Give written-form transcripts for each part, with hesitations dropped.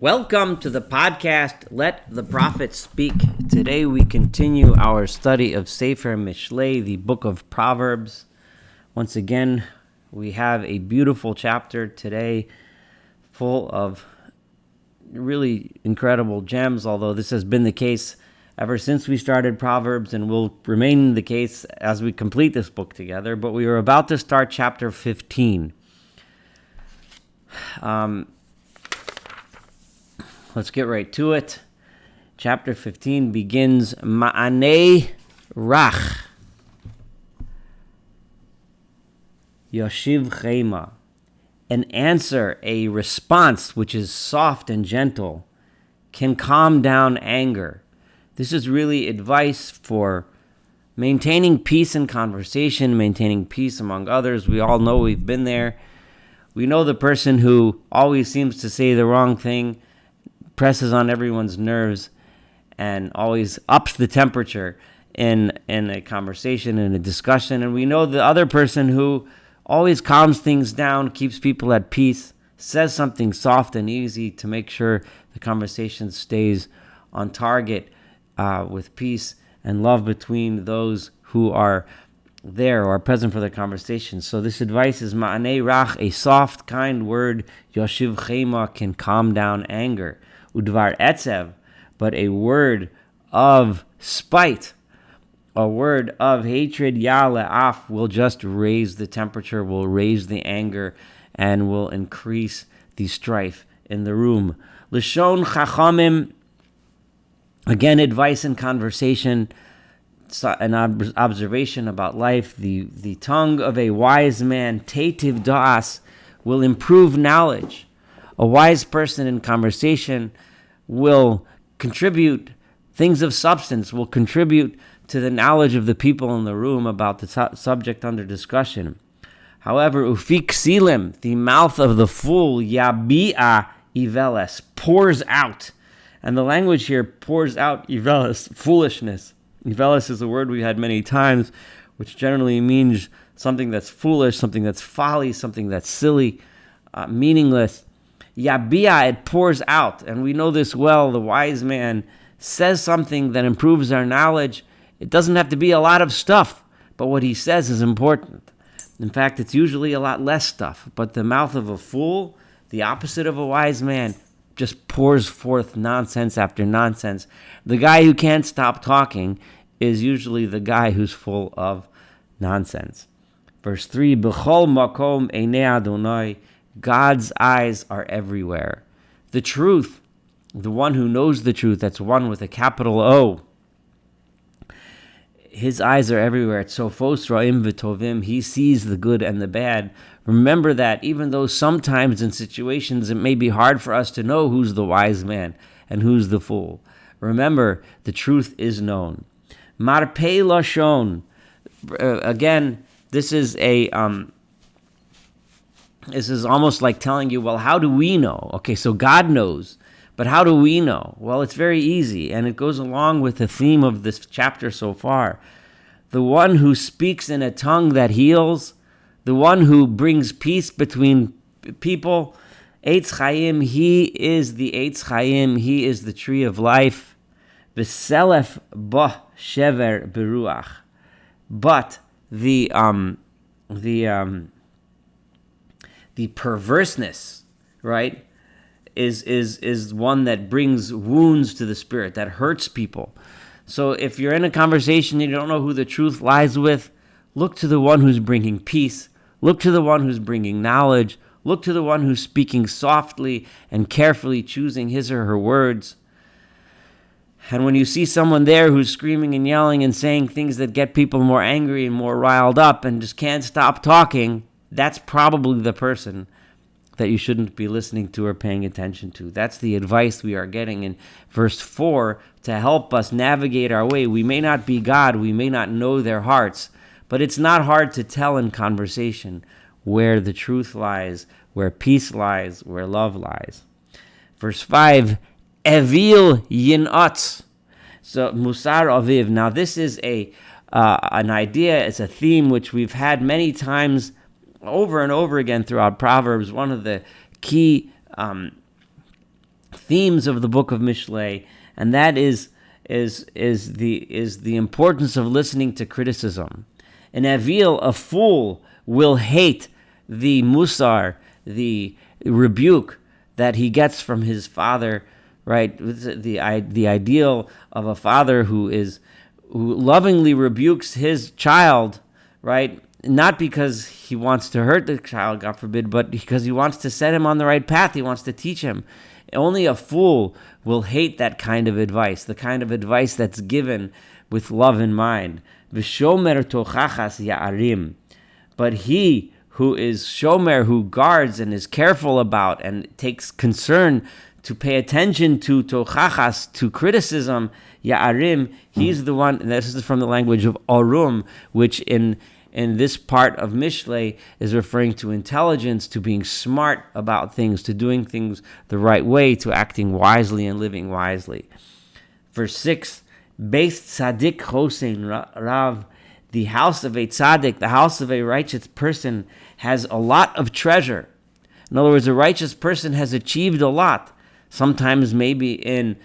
Welcome to the podcast, Let the Prophet Speak. Today we continue our study of Sefer Mishlei, the book of Proverbs. Once again, we have a beautiful chapter today full of really incredible gems, although this has been the case ever since we started Proverbs and will remain the case as we complete this book together. But we are about to start chapter 15. Let's get right to it. Chapter 15 begins, Ma'anei Rach Yoshiv Chema. An answer, a response which is soft and gentle, can calm down anger. This is really advice for maintaining peace in conversation, maintaining peace among others. We all know we've been there. We know the person who always seems to say the wrong thing, presses on everyone's nerves, and always ups the temperature in a conversation, in a discussion. And we know the other person who always calms things down, keeps people at peace, says something soft and easy to make sure the conversation stays on target with peace and love between those who are there or are present for the conversation. So this advice is Ma'anei Rach, a soft, kind word, Yoshiv Chema, can calm down anger. Udvar etzev, but a word of spite, a word of hatred, yale af, will just raise the temperature, will raise the anger, and will increase the strife in the room. Lishon chachamim, again, advice and conversation, an observation about life. The tongue of a wise man, tetiv da'as, will improve knowledge. A wise person in conversation will contribute things of substance, will contribute to the knowledge of the people in the room about the subject under discussion. However, ufik silim, the mouth of the fool, yabi'a iveles, pours out. And the language here pours out iveles, foolishness. Iveles is a word we had many times, which generally means something that's foolish, something that's folly, something that's silly, meaningless. Yabia, it pours out. And we know this well. The wise man says something that improves our knowledge. It doesn't have to be a lot of stuff, but what he says is important. In fact, it's usually a lot less stuff. But the mouth of a fool, the opposite of a wise man, just pours forth nonsense after nonsense. The guy who can't stop talking is usually the guy who's full of nonsense. Verse 3, B'chol makom einei Adonai, God's eyes are everywhere. The truth, the one who knows the truth, that's one with a capital O, his eyes are everywhere. Tzofos ra'im v'tovim, he sees the good and the bad. Remember that even though sometimes in situations it may be hard for us to know who's the wise man and who's the fool, remember the truth is known. Marpei lashon, again, this is almost like telling you, well, how do we know? Okay, so God knows, but how do we know? Well, it's very easy, and it goes along with the theme of this chapter so far. The one who speaks in a tongue that heals, the one who brings peace between people, Eitz Chaim, he is the Eitz Chaim, he is the tree of life. V'selef bo shever beruach. But the perverseness, right, is one that brings wounds to the spirit, that hurts people. So if you're in a conversation and you don't know who the truth lies with, look to the one who's bringing peace. Look to the one who's bringing knowledge. Look to the one who's speaking softly and carefully choosing his or her words. And when you see someone there who's screaming and yelling and saying things that get people more angry and more riled up and just can't stop talking, that's probably the person that you shouldn't be listening to or paying attention to. That's the advice we are getting in verse 4 to help us navigate our way. We may not be God, we may not know their hearts, but it's not hard to tell in conversation where the truth lies, where peace lies, where love lies. Verse 5, Evil yin'atz. So Musar Aviv. Now this is an idea, it's a theme which we've had many times over and over again throughout Proverbs. One of the key themes of the book of Mishlei, and that is the importance of listening to criticism. An avil, a fool, will hate the musar, the rebuke that he gets from his father, right? The ideal of a father who lovingly rebukes his child, right? Not because he wants to hurt the child, God forbid, but because he wants to set him on the right path. He wants to teach him. Only a fool will hate that kind of advice, the kind of advice that's given with love in mind. V'shomer tochachas ya'arim. But he who is shomer, who guards and is careful about and takes concern to pay attention to tochachas, to criticism, ya'arim, he's the one, and this is from the language of arum, which in this part of Mishlei is referring to intelligence, to being smart about things, to doing things the right way, to acting wisely and living wisely. Verse 6, Beis Tzadik Chosein Rav, the house of a tzaddik, the house of a righteous person, has a lot of treasure. In other words, a righteous person has achieved a lot, sometimes maybe in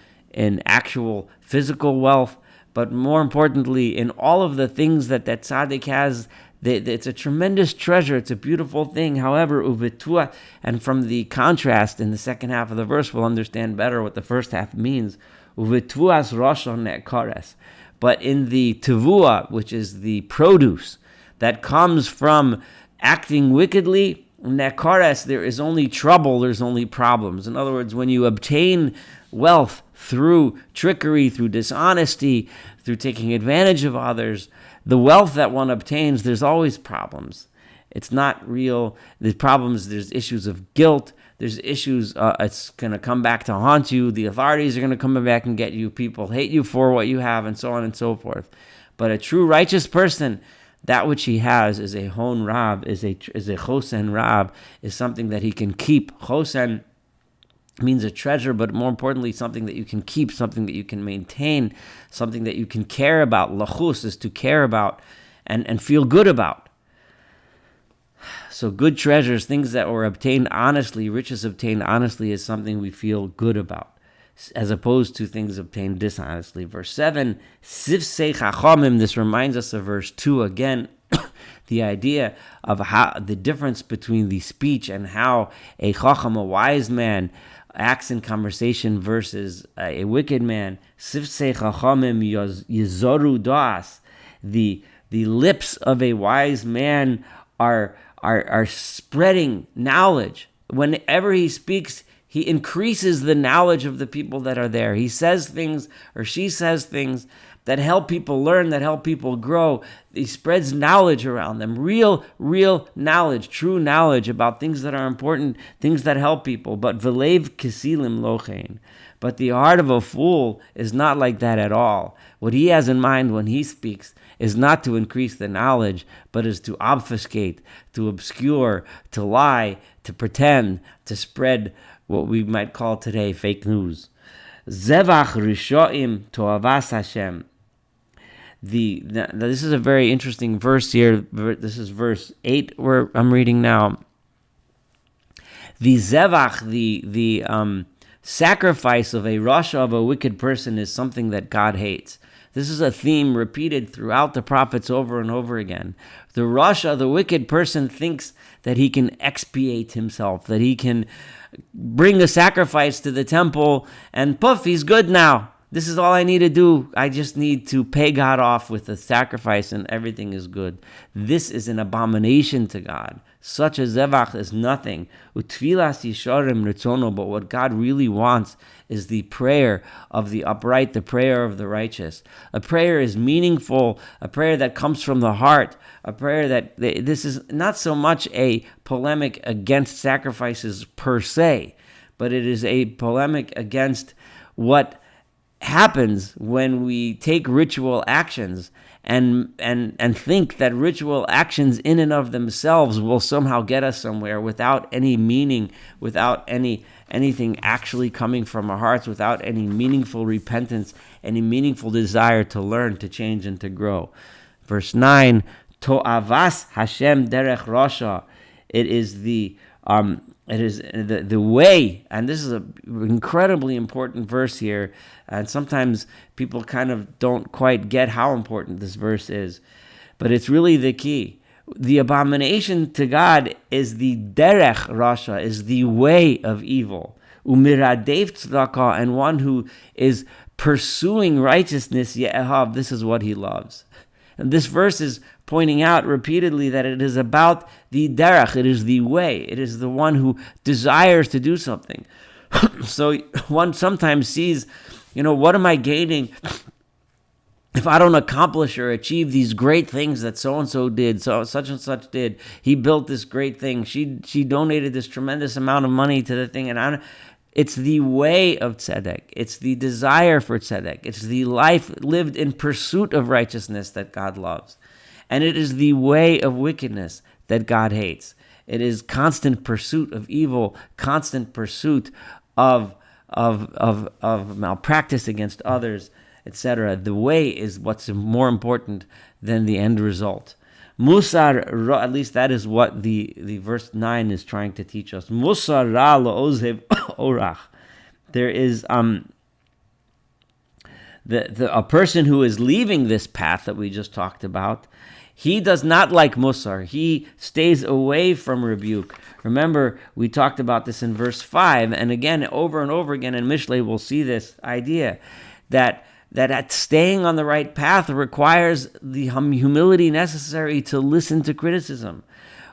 actual physical wealth, but more importantly, in all of the things that tzaddik has, it's a tremendous treasure. It's a beautiful thing. However, uvetua, and from the contrast in the second half of the verse, we'll understand better what the first half means. Uvetuas roshon ne'kares. But in the tevua, which is the produce that comes from acting wickedly, ne'kares, there is only trouble, there's only problems. In other words, when you obtain wealth through trickery, through dishonesty, through taking advantage of others, the wealth that one obtains, there's always problems. It's not real. There's problems, there's issues of guilt, there's issues, it's going to come back to haunt you, the authorities are going to come back and get you, people hate you for what you have, and so on and so forth. But a true righteous person, that which he has is a hon rab, is a chosen rab, is something that he can keep. Chosen means a treasure, but more importantly, something that you can keep, something that you can maintain, something that you can care about. Lachus is to care about and feel good about. So good treasures, things that were obtained honestly, riches obtained honestly, is something we feel good about, as opposed to things obtained dishonestly. Verse 7, Sifsei Chachamim, this reminds us of verse 2 again, the idea of how the difference between the speech and how a Chacham, a wise man, acts in conversation versus a wicked man. Sifsei Chachamim Yizoru Das. The lips of a wise man are spreading knowledge. Whenever he speaks, he increases the knowledge of the people that are there. He says things, or she says things, that help people learn, that help people grow. He spreads knowledge around them, real knowledge, true knowledge about things that are important, things that help people. But v'leiv kesilim lochein. But the heart of a fool is not like that at all. What he has in mind when he speaks is not to increase the knowledge, but is to obfuscate, to obscure, to lie, to pretend, to spread what we might call today fake news. Zevach rishoim toavas Hashem. This is a very interesting verse here. This is verse 8 where I'm reading now. The zevach, the sacrifice of a rasha, of a wicked person, is something that God hates. This is a theme repeated throughout the prophets over and over again. The rasha, the wicked person, thinks that he can expiate himself, that he can bring a sacrifice to the temple, and poof, he's good now. This is all I need to do. I just need to pay God off with a sacrifice and everything is good. This is an abomination to God. Such a zevach is nothing. Utfilas yisharim ritzono, but what God really wants is the prayer of the upright, the prayer of the righteous. A prayer is meaningful, a prayer that comes from the heart, a prayer that, this is not so much a polemic against sacrifices per se, but it is a polemic against what happens when we take ritual actions and think that ritual actions in and of themselves will somehow get us somewhere without any meaning, without anything actually coming from our hearts, without any meaningful repentance, any meaningful desire to learn, to change, and to grow. Verse 9, To'avas Hashem derech rasha. It is the It is the way, and this is an incredibly important verse here, and sometimes people kind of don't quite get how important this verse is, but it's really the key. The abomination to God is the derech rasha, is the way of evil. Umiradef tzedakah, and one who is pursuing righteousness, ye'ehav, this is what he loves. And this verse is pointing out repeatedly that it is about the derech, it is the way, it is the one who desires to do something. So one sometimes sees, what am I gaining if I don't accomplish or achieve these great things that so-and-so did, so such and such did? He built this great thing. She donated this tremendous amount of money to the thing. And it's the way of tzedek. It's the desire for tzedek. It's the life lived in pursuit of righteousness that God loves. And it is the way of wickedness that God hates. It is constant pursuit of evil, constant pursuit of malpractice against others, etc. The way is what's more important than the end result. Musar, at least that is what the verse 9 is trying to teach us. Musar ra lo-ozev orach. There is a person who is leaving this path that we just talked about. He does not like musar. He stays away from rebuke. Remember, we talked about this in verse 5, and again, over and over again in Mishlei, we'll see this idea that staying on the right path requires the humility necessary to listen to criticism.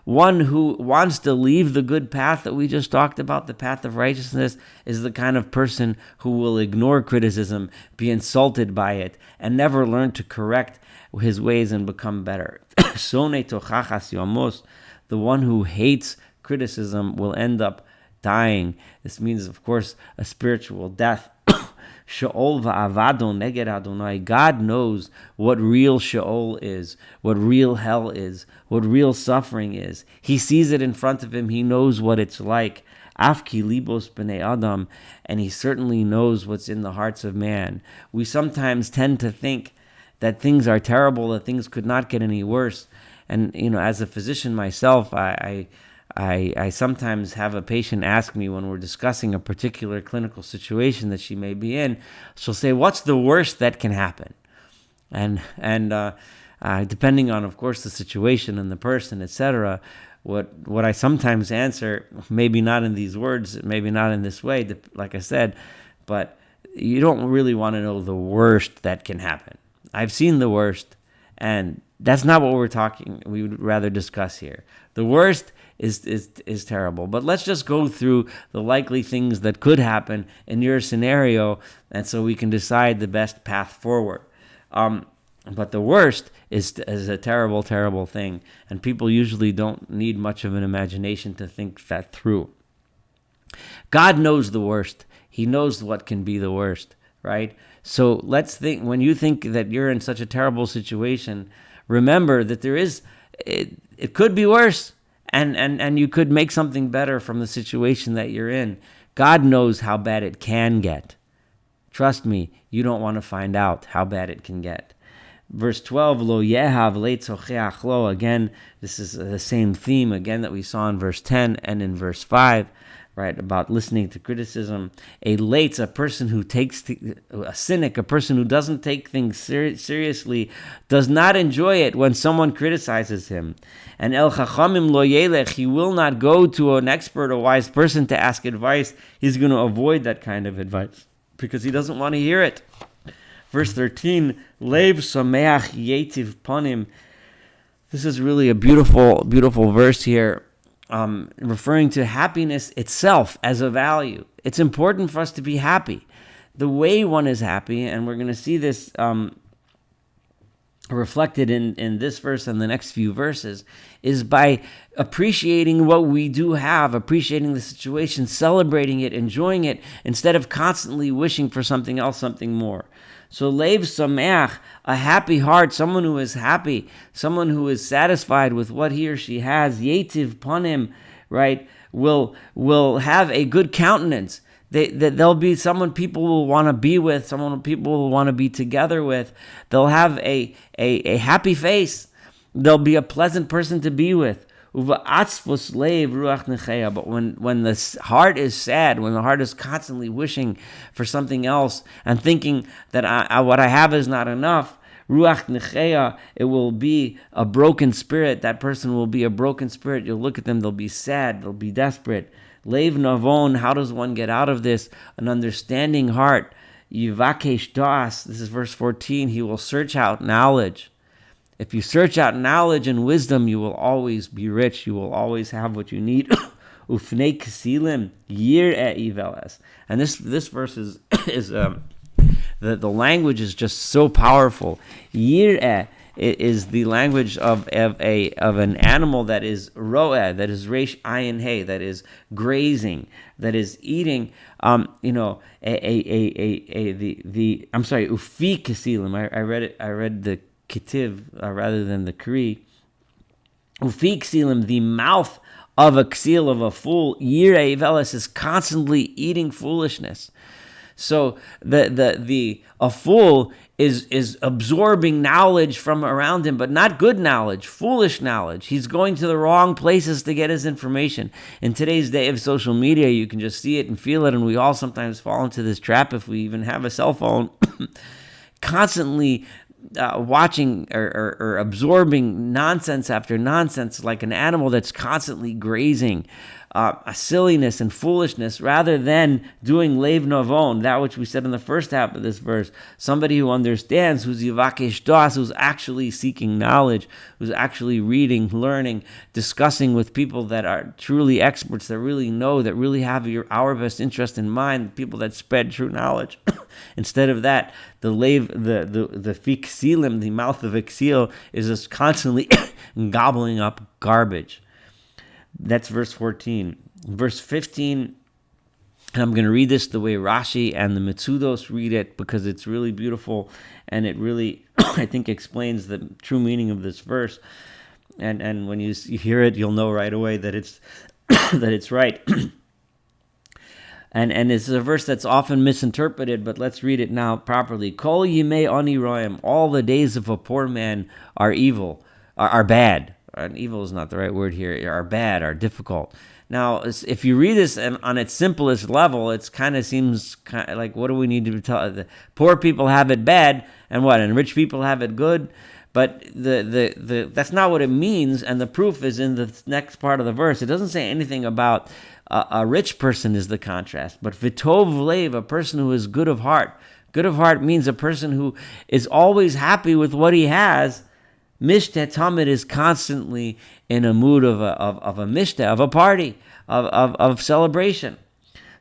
One who wants to leave the good path that we just talked about, the path of righteousness, is the kind of person who will ignore criticism, be insulted by it, and never learn to correct his ways and become better. The one who hates criticism will end up dying. This means, of course, a spiritual death. Sheol va'avado neged Adonai. God knows what real Sheol is, what real hell is, what real suffering is. He sees it in front of him. He knows what it's like. Afki libos b'nei Adam, and he certainly knows what's in the hearts of man. We sometimes tend to think that things are terrible, that things could not get any worse. And as a physician myself, I sometimes have a patient ask me when we're discussing a particular clinical situation that she may be in. She'll say, "What's the worst that can happen?" And depending on, of course, the situation and the person, etc., what I sometimes answer, maybe not in these words, maybe not in this way, like I said, but you don't really want to know the worst that can happen. I've seen the worst, and that's not what we would rather discuss here. The worst is terrible. But let's just go through the likely things that could happen in your scenario, and so we can decide the best path forward. But the worst is a terrible, terrible thing, and people usually don't need much of an imagination to think that through. God knows the worst. He knows what can be the worst, right? So let's think, when you think that you're in such a terrible situation, remember that it could be worse, and you could make something better from the situation that you're in. God knows how bad it can get. Trust me, you don't want to find out how bad it can get. Verse 12, Lo yehav leitzocheach lo. Again, this is the same theme again that we saw in verse 10 and in verse 5. Right, about listening to criticism. A leitz, a person who a cynic, a person who doesn't take things seriously, does not enjoy it when someone criticizes him. And el chachamim lo yelech, he will not go to an expert, a wise person, to ask advice. He's going to avoid that kind of advice because he doesn't want to hear it. Verse 13, Lev sameach yetiv panim. This is really a beautiful, beautiful verse here. Referring to happiness itself as a value. It's important for us to be happy. The way one is happy, and we're going to see this reflected in this verse and the next few verses, is by appreciating what we do have, appreciating the situation, celebrating it, enjoying it, instead of constantly wishing for something else, something more. So Lev Sameach, a happy heart, someone who is happy, someone who is satisfied with what he or she has, Yetiv Panim, right, will have a good countenance. There'll be someone people will want to be with, someone people will want to be together with. They'll have a happy face. They'll be a pleasant person to be with. Uva'atzvos leiv ruach necheya. But when the heart is sad, when the heart is constantly wishing for something else and thinking that what I have is not enough, ruach necheya, it will be a broken spirit. That person will be a broken spirit. You'll look at them, they'll be sad, they'll be desperate. Leiv navon, how does one get out of this? An understanding heart. Yivakesh das, this is verse 14, he will search out knowledge. If you search out knowledge and wisdom, you will always be rich. You will always have what you need. Ufnei kesilim yireh iveles. And this verse is the language is just so powerful. Yireh is the language of an animal that is roeh, that is resh ayin hey, that is grazing, that is eating. I'm sorry, ufi kesilim. I read it. I read the Ketiv rather than the Kri. Ufi kesilim, the mouth of a ksil, of a fool, yireh veles, is constantly eating foolishness. So a fool is absorbing knowledge from around him, but not good knowledge, foolish knowledge. He's going to the wrong places to get his information. In today's day of social media, you can just see it and feel it, and we all sometimes fall into this trap if we even have a cell phone. Constantly watching or absorbing nonsense after nonsense, like an animal that's constantly grazing silliness and foolishness, rather than doing leiv navon, that which we said in the first half of this verse. Somebody who understands, who's yivakesh das, who's actually seeking knowledge, who's actually reading, learning, discussing with people that are truly experts, that really know, that really have our best interest in mind, people that spread true knowledge. Instead of that, the fiksilim, the mouth of exil, is just constantly gobbling up garbage. That's verse 14. Verse 15, and I'm going to read this the way Rashi and the Mitzudos read it, because it's really beautiful, and it really, I think, explains the true meaning of this verse. And when you hear it, you'll know right away that it's that it's right. And it's a verse that's often misinterpreted, but let's read it now properly. Kol yimei ani roim, all the days of a poor man are evil, are bad. And evil is not the right word here, are bad, are difficult. Now, if you read this on its simplest level, it kind of seems like, what do we need to tell? The poor people have it bad, and what? And rich people have it good? But the that's not what it means, and the proof is in the next part of the verse. It doesn't say anything about a rich person is the contrast, but vitov leiv, a person who is good of heart. Good of heart means a person who is always happy with what he has. Mishteh Tamid is constantly in a mood of a mishteh, of a party, of celebration.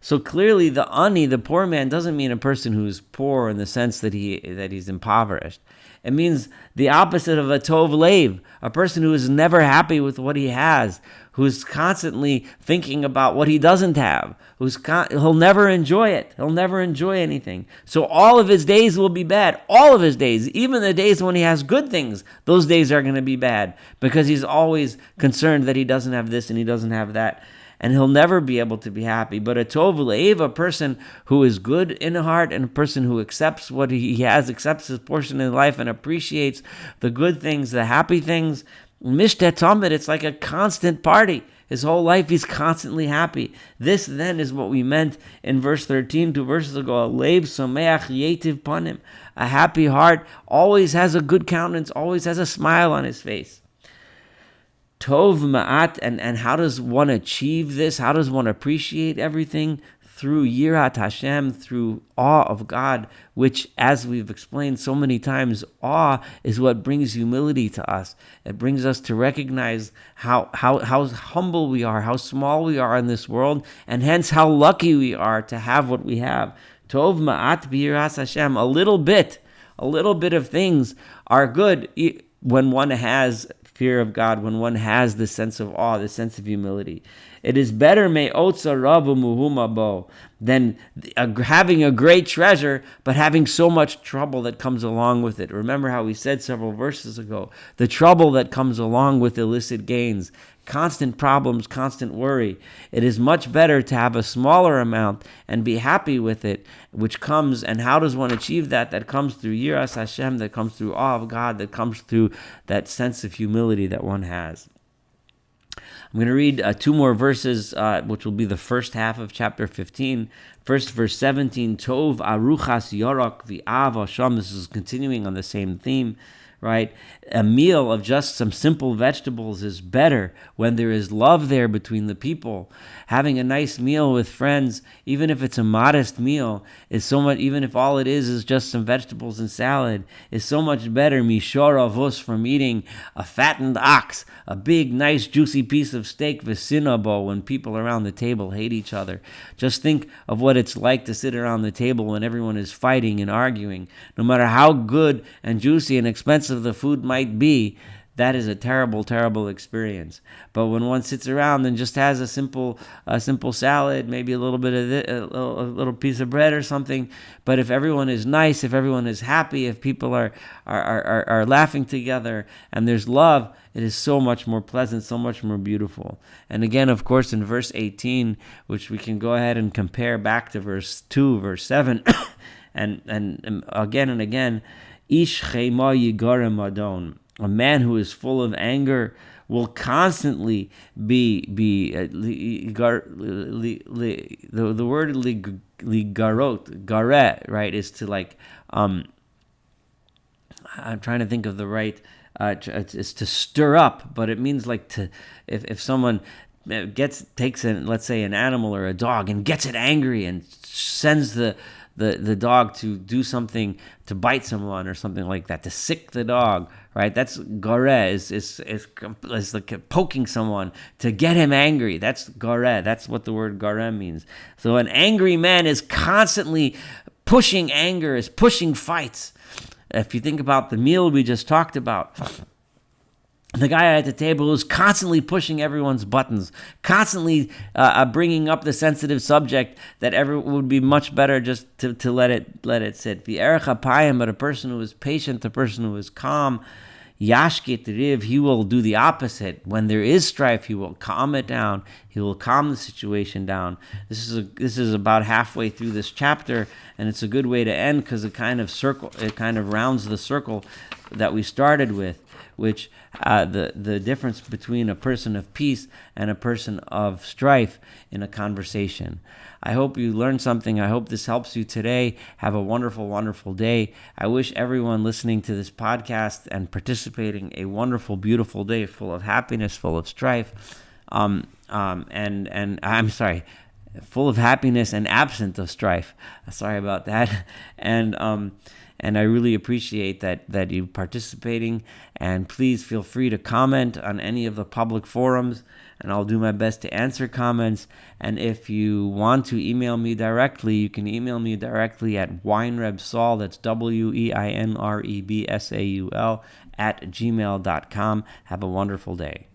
So clearly, the ani, the poor man, doesn't mean a person who's poor in the sense that he's impoverished. It means the opposite of a tov leiv, a person who is never happy with what he has, who's constantly thinking about what he doesn't have, he'll never enjoy it. He'll never enjoy anything. So all of his days will be bad. All of his days, even the days when he has good things, those days are going to be bad, because he's always concerned that he doesn't have this and he doesn't have that. And he'll never be able to be happy. But a tov leiv, a person who is good in heart, and a person who accepts what he has, accepts his portion in life, and appreciates the good things, the happy things. Mishteh Tamid, it's like a constant party. His whole life he's constantly happy. This then is what we meant in verse 13, 2 verses ago. Leiv someach yetiv panim. A happy heart always has a good countenance, always has a smile on his face. Tov ma'at, and how does one achieve this? How does one appreciate everything? Through yirat Hashem, through awe of God, which, as we've explained so many times, awe is what brings humility to us. It brings us to recognize how humble we are, how small we are in this world, and hence how lucky we are to have what we have. Tov ma'at b'yiras Hashem, a little bit of things are good when one has fear of God, when one has the sense of awe, the sense of humility. It is better than having a great treasure, but having so much trouble that comes along with it. Remember how we said several verses ago, the trouble that comes along with illicit gains, constant problems, constant worry. It is much better to have a smaller amount and be happy with it, which comes, and how does one achieve that? That comes through yiras Hashem, that comes through awe of God, that comes through that sense of humility that one has. I'm going to read 2 more verses, which will be the first half of chapter 15. First, verse 17, Tov aruchas yorok v'av Hashem. This is continuing on the same theme, right? A meal of just some simple vegetables is better when there is love there between the people. Having a nice meal with friends, even if it's a modest meal, is so much, even if all it is just some vegetables and salad, is so much better, mishor avos, from eating a fattened ox, a big, nice, juicy piece of steak, v'sinabo, when people around the table hate each other. Just think of what it's like to sit around the table when everyone is fighting and arguing. No matter how good and juicy and expensive the food might be, that is a terrible, terrible experience. But when one sits around and just has a simple salad, maybe a little bit of a little piece of bread or something, but if everyone is nice, if everyone is happy, if people are laughing together and there's love, it is so much more pleasant, so much more beautiful. And again, of course, in verse 18, which we can go ahead and compare back to verse 2, verse 7, and again and again, Ish chema yigarem adon. A man who is full of anger will constantly be the word ligarot, garet, right, is to like, I'm trying to think of the right, it's to stir up, but it means like to, if someone takes let's say an animal or a dog and gets it angry and sends the dog to do something, to bite someone or something like that, to sick the dog, right? That's gore, is like poking someone to get him angry. That's gore. That's what the word gore means. So an angry man is constantly pushing anger, is pushing fights. If you think about the meal we just talked about, the guy at the table who's constantly pushing everyone's buttons, constantly bringing up the sensitive subject that would be much better just to let it sit. The erech hapayim, but a person who is patient, a person who is calm, yashkit riv, he will do the opposite. When there is strife, he will calm it down. He will calm the situation down. This is about halfway through this chapter, and it's a good way to end because it kind of rounds the circle that we started with, which the difference between a person of peace and a person of strife in a conversation. I hope you learned something. I hope this helps you today. Have a wonderful, wonderful day. I wish everyone listening to this podcast and participating a wonderful, beautiful day full of happiness, full of strife, and I'm sorry, full of happiness and absent of strife. Sorry about that. And I really appreciate that you participating. And please feel free to comment on any of the public forums, and I'll do my best to answer comments. And if you want to email me directly, you can email me directly at weinrebsaul, that's WEINREBSAUL, @gmail.com. Have a wonderful day.